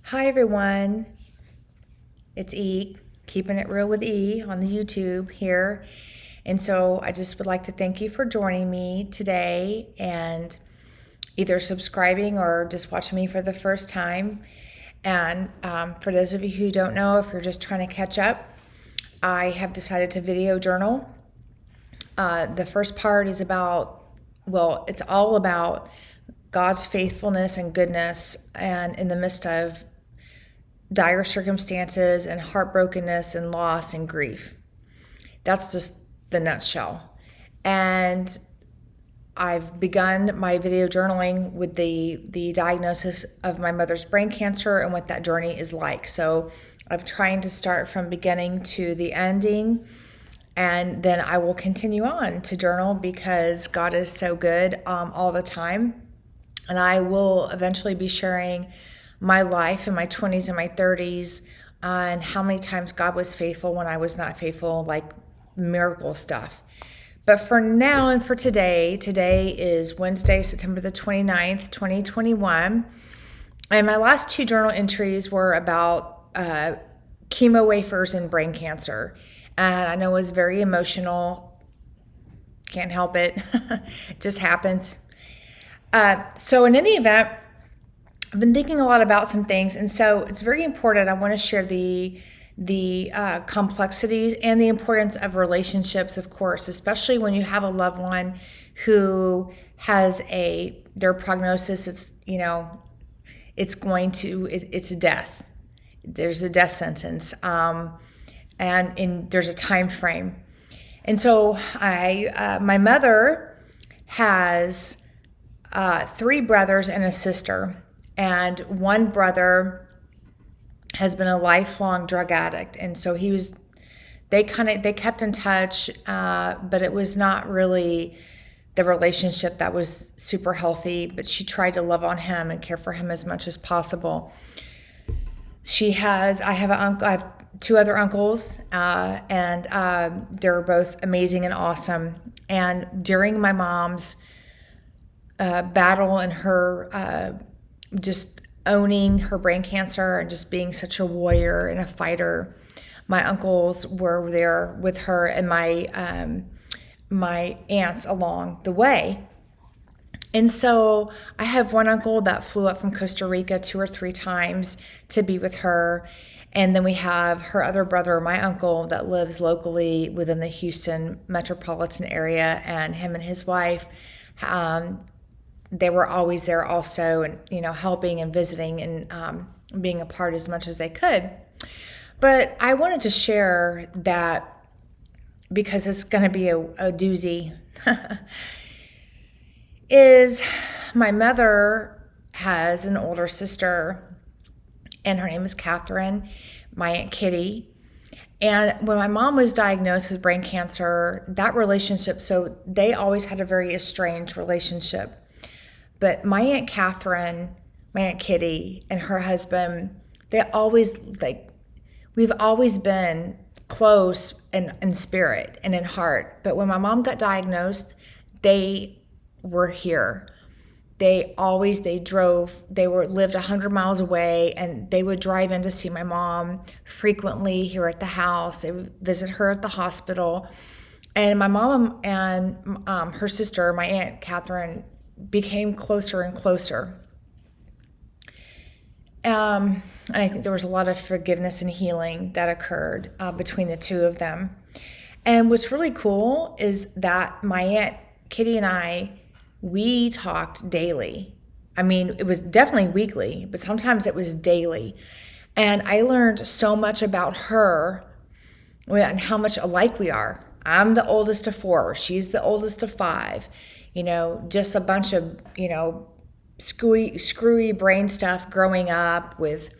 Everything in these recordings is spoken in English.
Hi everyone, it's E, keeping it real with E on the YouTube here. And so I just would like to thank you for joining me today and either subscribing or just watching me for the first time. And for those of you who don't know, if you're just trying to catch up, I have decided to video journal. The first part is it's all about God's faithfulness and goodness, and in the midst of dire circumstances and heartbrokenness and loss and grief. That's just the nutshell. And I've begun my video journaling with the diagnosis of my mother's brain cancer and what that journey is like. So I'm trying to start from beginning to the ending, and then I will continue on to journal because God is so good all the time. And I will eventually be sharing my life in my 20s and my 30s and how many times God was faithful when I was not faithful, like miracle stuff. But for now and for today is Wednesday, September the 29th, 2021. And my last two journal entries were about chemo wafers and brain cancer. And I know it was very emotional. Can't help it. It just happens. So in any event, I've been thinking a lot about some things, and so it's very important. I want to share the complexities and the importance of relationships, of course, especially when you have a loved one who has their prognosis. It's death. There's a death sentence, and there's a time frame. And so my mother has three brothers and a sister. And one brother has been a lifelong drug addict, and so they kept in touch, but it was not really the relationship that was super healthy. But she tried to love on him and care for him as much as possible. I have two other uncles, and they're both amazing and awesome. And during my mom's battle and her just owning her brain cancer and just being such a warrior and a fighter, my uncles were there with her and my aunts along the way. And so I have one uncle that flew up from Costa Rica 2 or 3 times to be with her. And then we have her other brother, my uncle, that lives locally within the Houston metropolitan area, and him and his wife, they were always there also, and helping and visiting and being a part as much as they could. But I wanted to share that because it's going to be a doozy. Is my mother has an older sister, and her name is Catherine, my Aunt Kitty. And when my mom was diagnosed with brain cancer, that relationship, so they always had a very estranged relationship. But my Aunt Catherine, my Aunt Kitty, and her husband, we've always been close in spirit and in heart. But when my mom got diagnosed, they were here. They lived 100 miles away, and they would drive in to see my mom frequently here at the house. They would visit her at the hospital. And my mom and her sister, my Aunt Catherine, became closer and closer. And I think there was a lot of forgiveness and healing that occurred between the two of them. And what's really cool is that my Aunt Kitty and we talked daily. I mean, it was definitely weekly, but sometimes it was daily. And I learned so much about her and how much alike we are. I'm the oldest of 4. She's the oldest of 5. Just a bunch of, screwy brain stuff growing up with,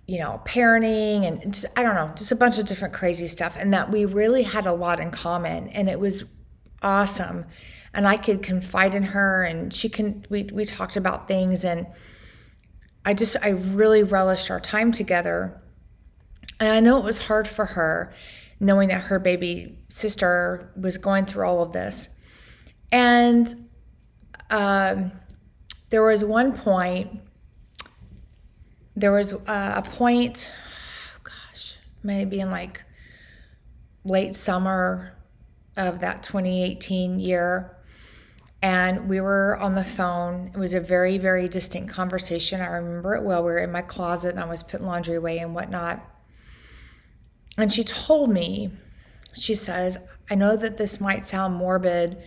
parenting and just, I don't know, just a bunch of different crazy stuff. And that we really had a lot in common, and it was awesome. And I could confide in her, and we talked about things, and I really relished our time together. And I know it was hard for her knowing that her baby sister was going through all of this. And there was one point there was a point, gosh, maybe in like late summer of that 2018 year, and we were on the phone. It was a very, very distinct conversation. I remember it well. We were in my closet and I was putting laundry away and whatnot. And she told me, she says, I know that this might sound morbid,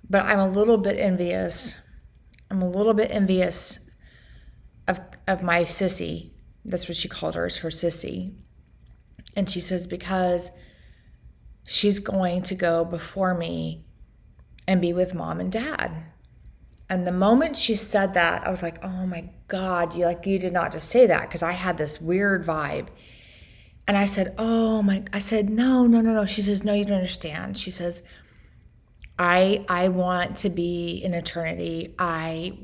but I'm a little bit envious. I'm a little bit envious of my sissy. That's what she called her, is her sissy. And she says, because she's going to go before me and be with mom and dad. And the moment she said that, I was like, oh my God, you did not just say that, because I had this weird vibe. And I said, I said, no. She says, no, you don't understand. She says, I want to be in eternity. I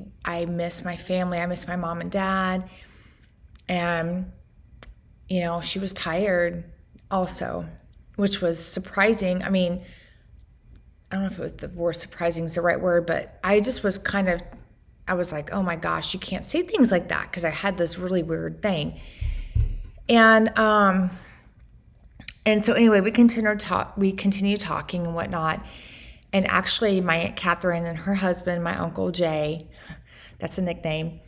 miss my family. I miss my mom and dad. And, she was tired also, which was surprising. I mean, I don't know if it was the word surprising is the right word, but I just was I was like, oh my gosh, you can't say things like that, because I had this really weird thing. And so anyway, we continued talking and whatnot. And actually my Aunt Catherine and her husband, my Uncle Jay, that's a nickname,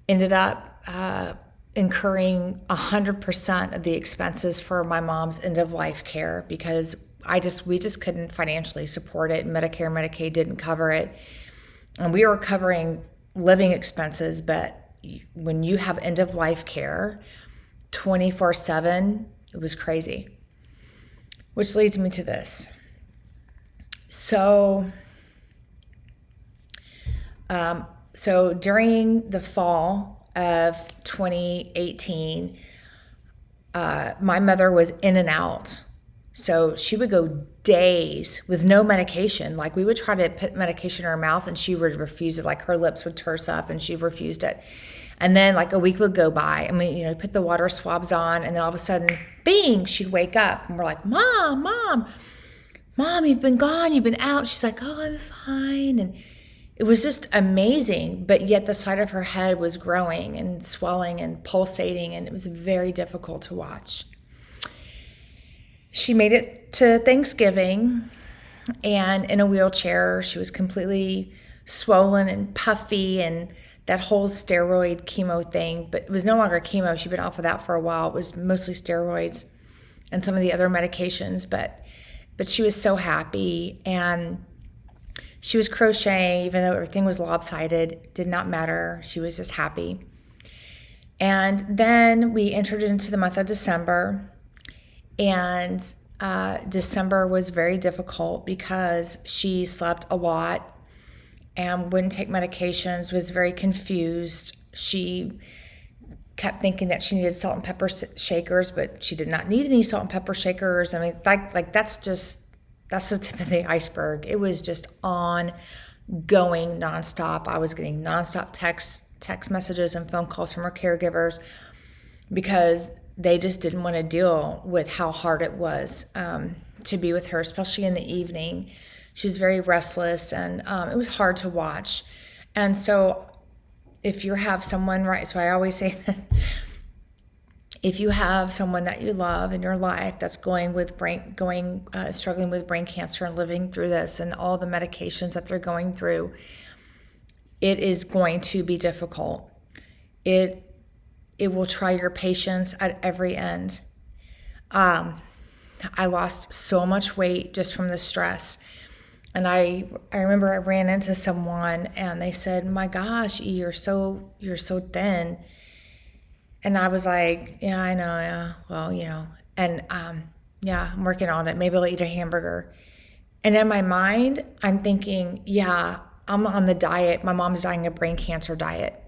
ended up incurring 100% of the expenses for my mom's end of life care, because we just couldn't financially support it. Medicare and Medicaid didn't cover it. And we were covering living expenses, but when you have end of life care 24/7, it was crazy. Which leads me to this. So during the fall of 2018, my mother was in and out. So she would go days with no medication. Like, we would try to put medication in her mouth and she would refuse it. Like, her lips would terse up and she refused it. And then like a week would go by and we, put the water swabs on, and then all of a sudden, bing, she'd wake up and we're like, Mom, you've been gone, you've been out. She's like, oh, I'm fine. And it was just amazing. But yet the side of her head was growing and swelling and pulsating, and it was very difficult to watch. She made it to Thanksgiving, and in a wheelchair. She was completely swollen and puffy, and that whole steroid chemo thing. But it was no longer chemo. She'd been off of that for a while. It was mostly steroids and some of the other medications. But she was so happy, and she was crocheting, even though everything was lopsided. It did not matter. She was just happy. And then we entered into the month of December. And December was very difficult because she slept a lot and wouldn't take medications, was very confused. She kept thinking that she needed salt and pepper shakers, but she did not need any salt and pepper shakers. I mean, that's the tip of the iceberg. It was just ongoing nonstop. I was getting nonstop text messages and phone calls from her caregivers, because they just didn't want to deal with how hard it was to be with her, especially in the evening. She was very restless, and it was hard to watch. And so if you have someone, right, so I always say that if you have someone that you love in your life that's struggling with brain cancer and living through this and all the medications that they're going through, it is going to be difficult. It will try your patience at every end. I lost so much weight just from the stress. And I remember I ran into someone and they said, my gosh, you're so thin. And I was like, yeah, I know. Yeah. Well, and yeah, I'm working on it. Maybe I'll eat a hamburger. And in my mind, I'm thinking, yeah, I'm on the diet. My mom's dying of brain cancer diet.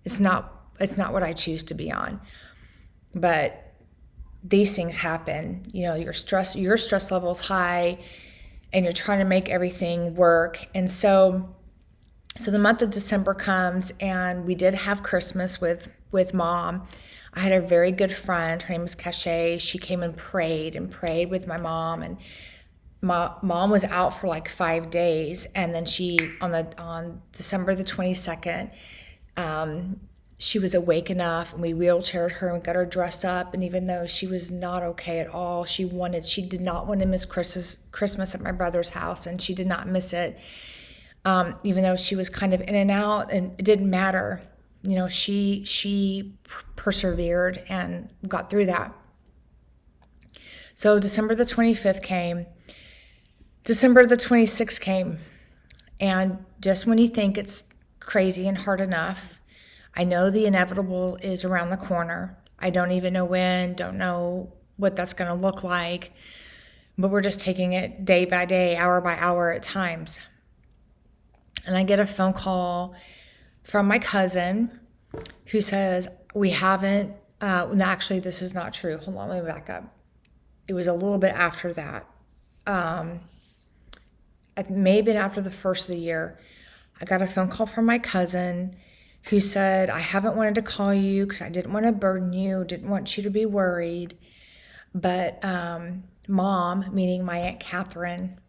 It's not what I choose to be on. But these things happen. Your stress level's high, and you're trying to make everything work. And so the month of December comes, and we did have Christmas with Mom. I had a very good friend. Her name was Cache. She came and prayed with my mom, and my mom was out for like 5 days, and then she on December the 22nd, she was awake enough, and we wheelchaired her and got her dressed up. And even though she was not okay at all, she did not want to miss Christmas at my brother's house, and she did not miss it. Even though she was kind of in and out, and it didn't matter. She persevered and got through that. So December the 25th came. December the 26th came. And just when you think it's crazy and hard enough, I know the inevitable is around the corner. I don't even know when, don't know what that's going to look like, but we're just taking it day by day, hour by hour at times. And I get a phone call from my cousin who says, we haven't, actually, this is not true. Hold on, let me back up. It was a little bit after that. It may have been after the first of the year. I got a phone call from my cousin who said, I haven't wanted to call you because I didn't want to burden you, didn't want you to be worried. But Mom, meaning my Aunt Catherine,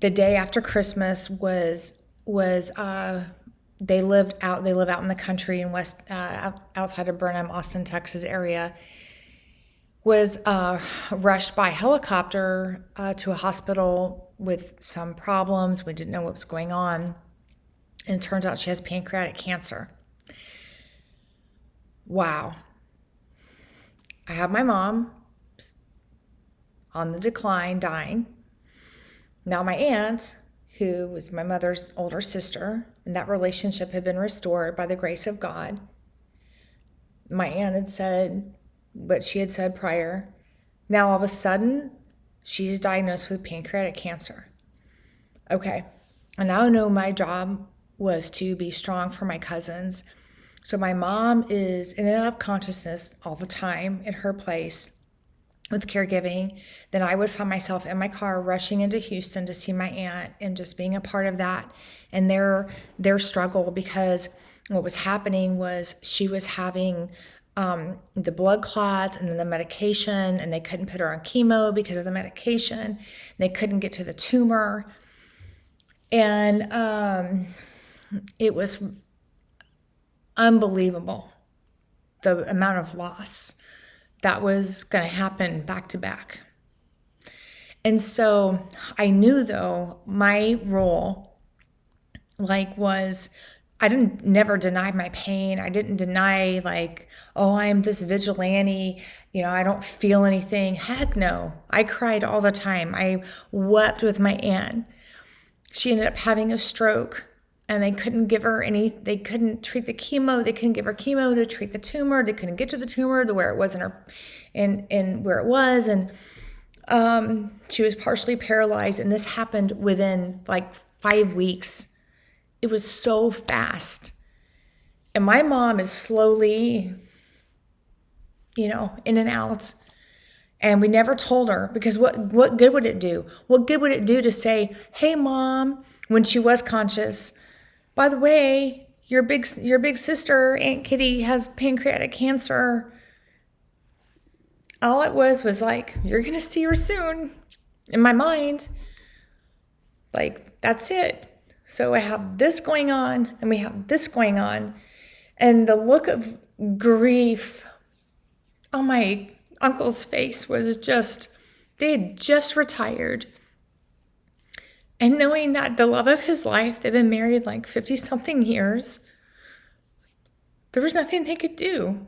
the day after Christmas they live out in the country in outside of Burnham, Austin, Texas area, was rushed by helicopter to a hospital with some problems. We didn't know what was going on. And it turns out she has pancreatic cancer. Wow. I have my mom on the decline, dying. Now my aunt, who was my mother's older sister, and that relationship had been restored by the grace of God. My aunt had said what she had said prior. Now all of a sudden, she's diagnosed with pancreatic cancer. Okay, and now I know my job was to be strong for my cousins. So my mom is in and out of consciousness all the time at her place with caregiving. Then I would find myself in my car rushing into Houston to see my aunt and just being a part of that and their struggle, because what was happening was she was having the blood clots and then the medication, and they couldn't put her on chemo because of the medication. They couldn't get to the tumor. And it was unbelievable, the amount of loss that was going to happen back to back. And so I knew, though, my role was, I never denied my pain. I didn't deny I'm this vigilante, I don't feel anything. Heck no. I cried all the time. I wept with my aunt. She ended up having a stroke, and they couldn't treat the chemo. They couldn't give her chemo to treat the tumor. They couldn't get to the tumor to where it was and where it was. And she was partially paralyzed. And this happened within 5 weeks. It was so fast. And my mom is slowly, in and out. And we never told her, because what good would it do? What good would it do to say, hey, Mom, when she was conscious, by the way, your big sister, Aunt Kitty, has pancreatic cancer. All it was you're going to see her soon. In my mind, that's it. So I have this going on, and we have this going on. And the look of grief on my uncle's face was they had just retired. And knowing that the love of his life, they've been married 50-something years, there was nothing they could do.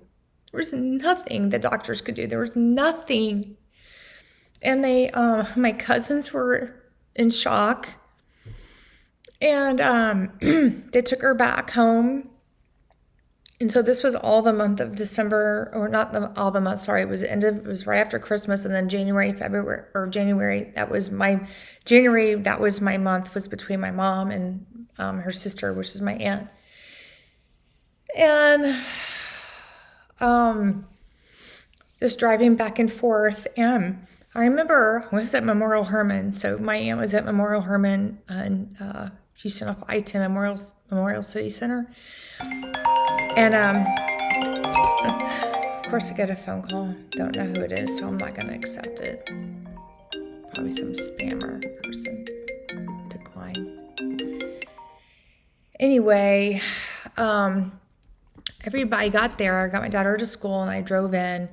There was nothing the doctors could do. There was nothing. And my cousins were in shock. And they took her back home. And so this was all the month of December, or not all the month, sorry. It was right after Christmas, and then January, that was my month, was between my mom and her sister, which is my aunt. And just driving back and forth. And I remember I was at Memorial Hermann. So my aunt was at Memorial Hermann in Houston off I-10 Memorial City Center. And of course I get a phone call. Don't know who it is, so I'm not going to accept it. Probably some spammer person. Decline. Anyway, everybody got there. I got my daughter to school and I drove in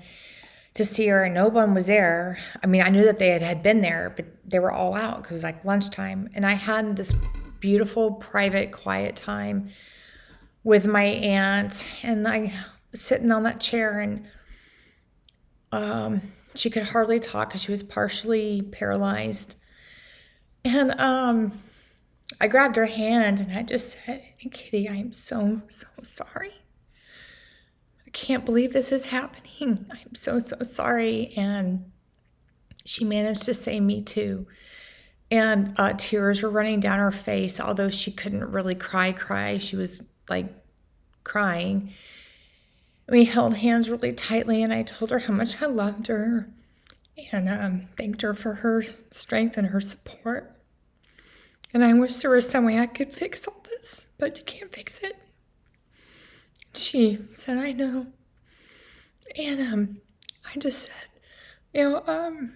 to see her, and no one was there. I mean, I knew that they had been there, but they were all out because it was like lunchtime. And I had this beautiful, private, quiet time with my aunt, and I was sitting on that chair, and she could hardly talk because she was partially paralyzed. And I grabbed her hand and I just said, Kitty, I am so, so sorry. I can't believe this is happening. I'm so, so sorry. And she managed to say, me too. And tears were running down her face, although she couldn't really cry. She was like crying. We held hands really tightly, and I told her how much I loved her and thanked her for her strength and her support. And I wish there was some way I could fix all this, but you can't fix it. She said, I know. And I just said, I know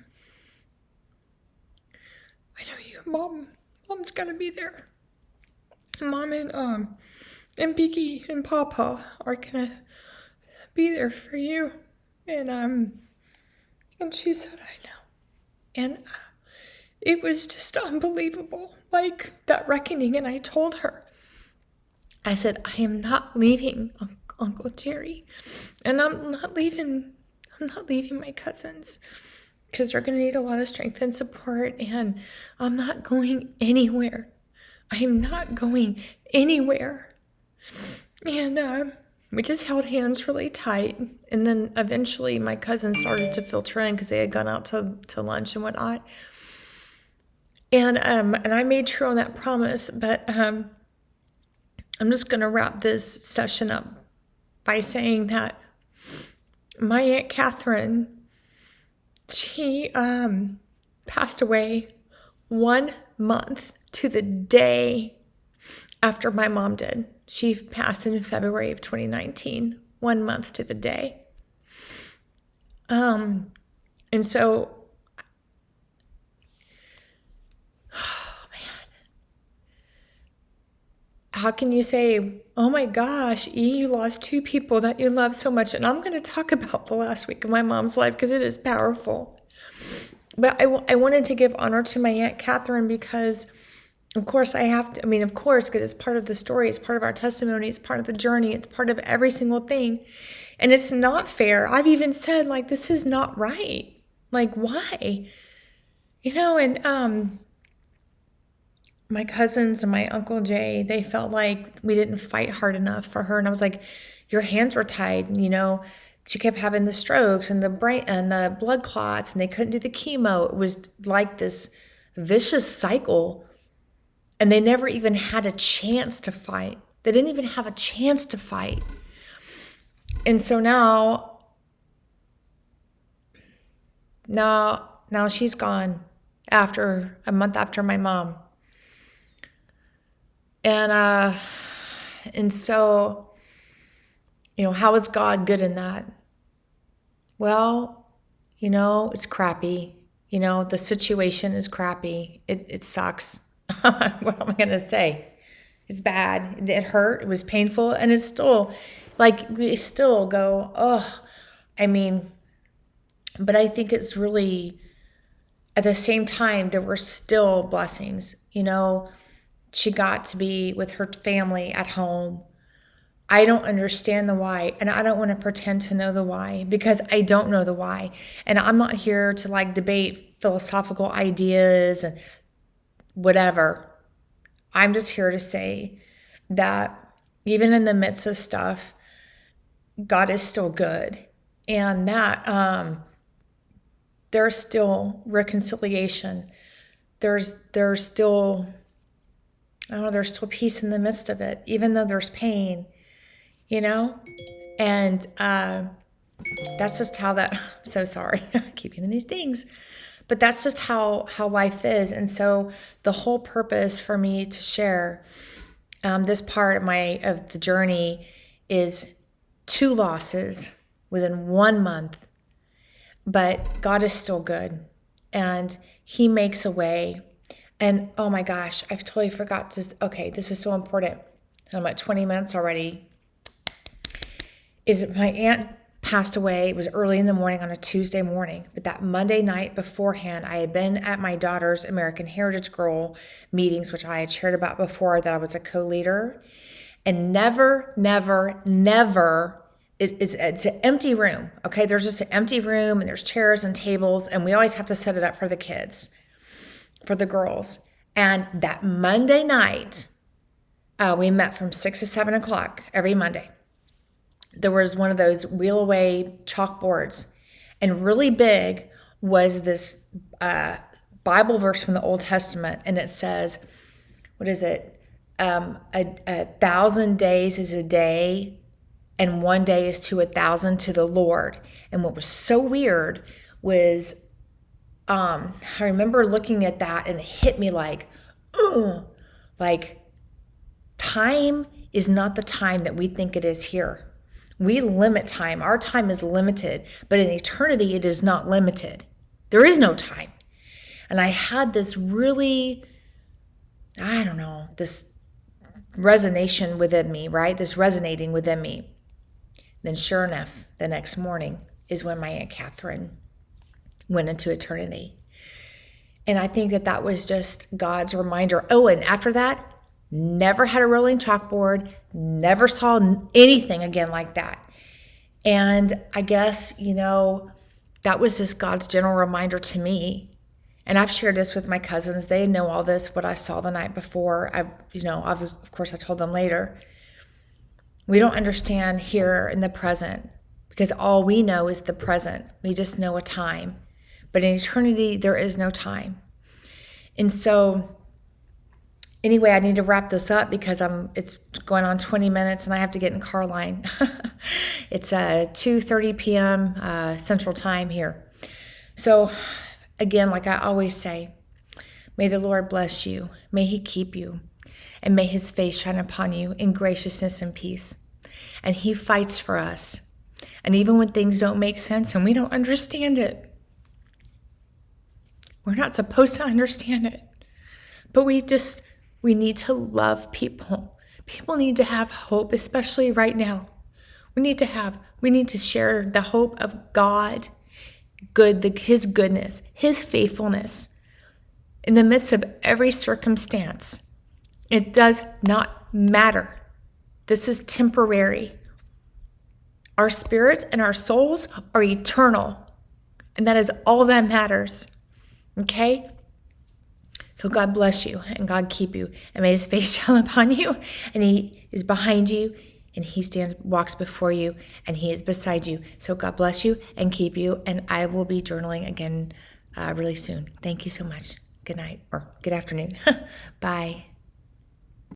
mom's gonna be there. Mom and Biggie and Papa are gonna be there for you. And she said, I know. And it was just unbelievable, like that reckoning. And I told her, I said, I am not leaving Uncle Jerry, and I'm not leaving my cousins, because they're going to need a lot of strength and support, and I'm not going anywhere. I am not going anywhere. And we just held hands really tight, and then eventually my cousins started to filter in because they had gone out to lunch and whatnot. And I made true on that promise, but I'm just going to wrap this session up by saying that my Aunt Catherine, she passed away 1 month to the day after my mom did. She passed in February of 2019, 1 month to the day. And so, how can you say, oh my gosh, you lost 2 people that you love so much? And I'm going to talk about the last week of my mom's life because it is powerful. But I wanted to give honor to my Aunt Catherine because, of course, I have to. I mean, of course, because it's part of the story. It's part of our testimony. It's part of the journey. It's part of every single thing. And it's not fair. I've even said, like, this is not right. Like, why? And my cousins and my Uncle Jay, they felt like we didn't fight hard enough for her. And I was like, your hands were tied. She kept having the strokes and the brain and the blood clots, and they couldn't do the chemo. It was like this vicious cycle. And they never even had a chance to fight. They didn't even have a chance to fight. And so now she's gone after a month after my mom. And so, how is God good in that? Well, it's crappy. The situation is crappy. It sucks. What am I going to say? It's bad. It hurt. It was painful. And it's still, we still go, oh, but I think it's really, at the same time, there were still blessings. She got to be with her family at home. I don't understand the why, and I don't want to pretend to know the why, because I don't know the why. And I'm not here to debate philosophical ideas and whatever. I'm just here to say that even in the midst of stuff, God is still good, and that there's still reconciliation. There's still, there's still peace in the midst of it, even though there's pain, and that's just how that, I'm so sorry, I keep getting these dings, but that's just how life is. And so the whole purpose for me to share this part of the journey is 2 losses within 1 month, but God is still good, and He makes a way. And oh my gosh, I've totally forgot okay, this is so important. I'm at 20 minutes already. is my aunt passed away. It was early in the morning on a Tuesday morning. But that Monday night beforehand, I had been at my daughter's American Heritage Girl meetings, which I had shared about before, that I was a co-leader. And never, it's an empty room, okay? There's just an empty room, and there's chairs and tables, and we always have to set it up for the kids, for the girls. And that Monday night, we met from 6 to 7 o'clock every Monday. There was one of those wheel away chalkboards, and really big was this Bible verse from the Old Testament, and it says, what is it? 1,000 days is a day, and one day is to 1,000 to the Lord. And what was so weird was, I remember looking at that, and it hit me like time is not the time that we think it is here. We limit time. Our time is limited, but in eternity, it is not limited. There is no time. And I had this really, this resonation within me, right? This resonating within me. Then sure enough, the next morning is when my Aunt Catherine went into eternity. And I think that was just God's reminder. Oh, and after that, never had a rolling chalkboard, never saw anything again like that. And I guess, that was just God's general reminder to me. And I've shared this with my cousins. They know all this, what I saw the night before. Of course, I told them later. We don't understand here in the present because all we know is the present. We just know a time. But in eternity, there is no time. And so, anyway, I need to wrap this up because it's going on 20 minutes and I have to get in car line. It's 2:30 p.m. Central Time here. So, again, like I always say, may the Lord bless you. May he keep you. And may his face shine upon you in graciousness and peace. And he fights for us. And even when things don't make sense and we don't understand it, we're not supposed to understand it. But we need to love people. People need to have hope, especially right now. We need to share the hope of God, his goodness, his faithfulness in the midst of every circumstance. It does not matter. This is temporary. Our spirits and our souls are eternal. And that is all that matters. Okay? So God bless you and God keep you. And may his face shine upon you. And he is behind you. And he walks before you. And he is beside you. So God bless you and keep you. And I will be journaling again really soon. Thank you so much. Good night or good afternoon. Bye.